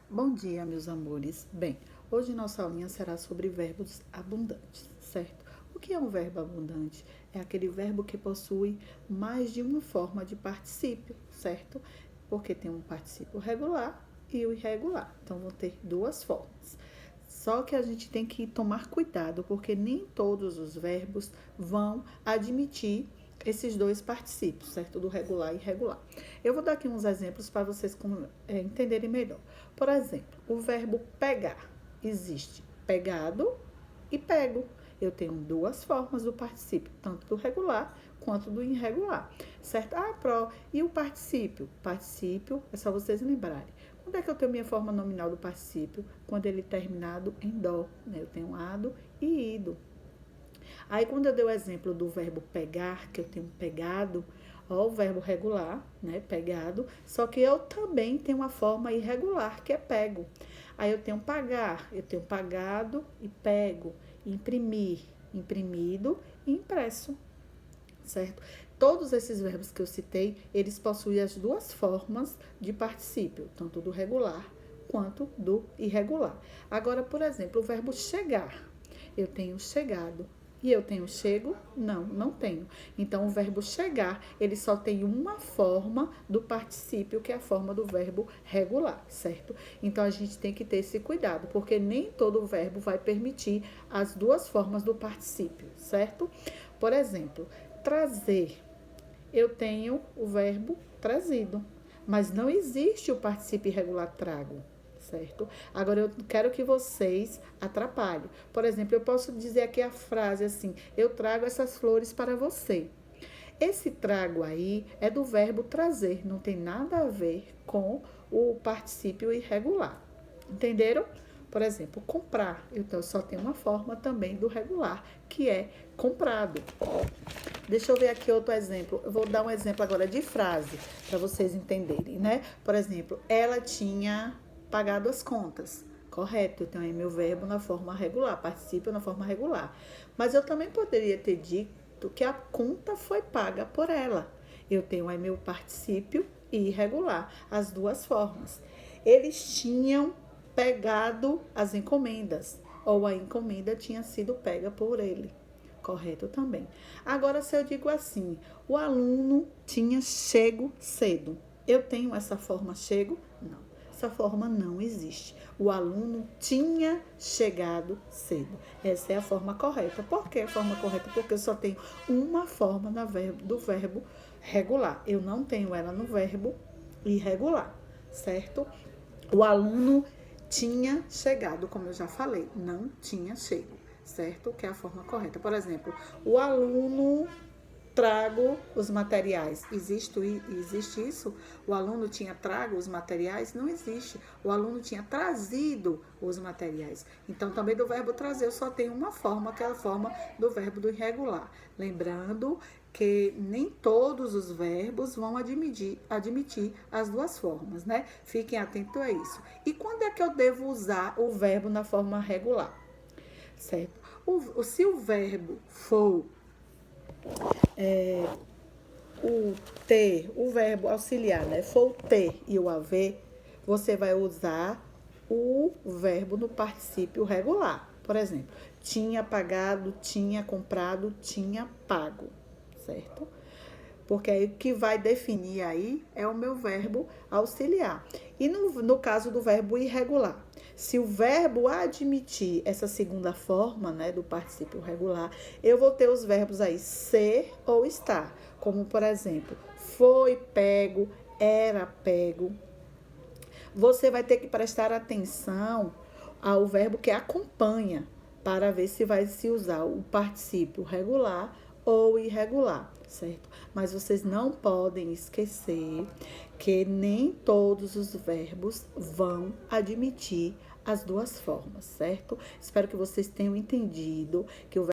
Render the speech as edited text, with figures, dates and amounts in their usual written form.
Bom dia, meus amores. Bem, hoje nossa aulinha será sobre verbos abundantes, certo? O que é um verbo abundante? É aquele verbo que possui mais de uma forma de particípio, certo? Porque tem um particípio regular e o irregular. Então, vão ter duas formas. Só que a gente tem que tomar cuidado, porque nem todos os verbos vão admitir esses dois particípios, certo? Do regular e irregular. Eu vou dar aqui uns exemplos para vocês entenderem melhor. Por exemplo, o verbo pegar. Existe pegado e pego. Eu tenho duas formas do particípio, tanto do regular quanto do irregular, certo? E o particípio? Particípio, é só vocês lembrarem. Quando é que eu tenho minha forma nominal do particípio? Quando ele é terminado em dó, né? Eu tenho ado e ido. Aí, quando eu dei o exemplo do verbo pegar, que eu tenho pegado, ó, o verbo regular, né, pegado, só que eu também tenho uma forma irregular, que é pego. Aí, eu tenho pagar, eu tenho pagado e pego, imprimir, imprimido e impresso, certo? Todos esses verbos que eu citei, eles possuem as duas formas de particípio, tanto do regular quanto do irregular. Agora, por exemplo, o verbo chegar. Eu tenho chegado. E eu tenho chego? Não, não tenho. Então, o verbo chegar, ele só tem uma forma do particípio, que é a forma do verbo regular, certo? Então, a gente tem que ter esse cuidado, porque nem todo verbo vai permitir as duas formas do particípio, certo? Por exemplo, trazer. Eu tenho o verbo trazido, mas não existe o particípio irregular trago, certo? Agora, eu quero que vocês atrapalhem. Por exemplo, eu posso dizer aqui a frase assim: eu trago essas flores para você. Esse trago aí é do verbo trazer, não tem nada a ver com o particípio irregular. Entenderam? Por exemplo, comprar. Então, só tem uma forma também do regular, que é comprado. Deixa eu ver aqui outro exemplo. Eu vou dar um exemplo agora de frase, para vocês entenderem, né? Por exemplo, ela tinha pagado as contas. Correto, eu tenho aí meu verbo na forma regular, particípio na forma regular. Mas eu também poderia ter dito que a conta foi paga por ela. Eu tenho aí meu particípio irregular, as duas formas. Eles tinham pegado as encomendas, ou a encomenda tinha sido pega por ele. Correto também. Agora, se eu digo assim, o aluno tinha chego cedo. Eu tenho essa forma chego? Não. Essa forma não existe. O aluno tinha chegado cedo. Essa é a forma correta. Por que a forma correta? Porque eu só tenho uma forma do verbo regular. Eu não tenho ela no verbo irregular, certo? O aluno tinha chegado, como eu já falei, não tinha chego, certo? Que é a forma correta. Por exemplo, o aluno trago os materiais. Existe isso? O aluno tinha trago os materiais? Não existe. O aluno tinha trazido os materiais. Então, também do verbo trazer, eu só tenho uma forma, que é a forma do verbo do irregular. Lembrando que nem todos os verbos vão admitir as duas formas, né? Fiquem atentos a isso. E quando é que eu devo usar o verbo na forma regular? Certo? Se o verbo for o ter, o verbo auxiliar, né? For o ter e o haver, você vai usar o verbo no particípio regular. Por exemplo, tinha pagado, tinha comprado, tinha pago, certo? Porque aí o que vai definir aí é o meu verbo auxiliar. E no caso do verbo irregular, se o verbo admitir essa segunda forma, né, do particípio regular, eu vou ter os verbos aí ser ou estar. Como, por exemplo, foi pego, era pego. Você vai ter que prestar atenção ao verbo que acompanha, para ver se vai se usar o particípio regular ou irregular, certo? Mas vocês não podem esquecer que nem todos os verbos vão admitir as duas formas, certo? Espero que vocês tenham entendido que o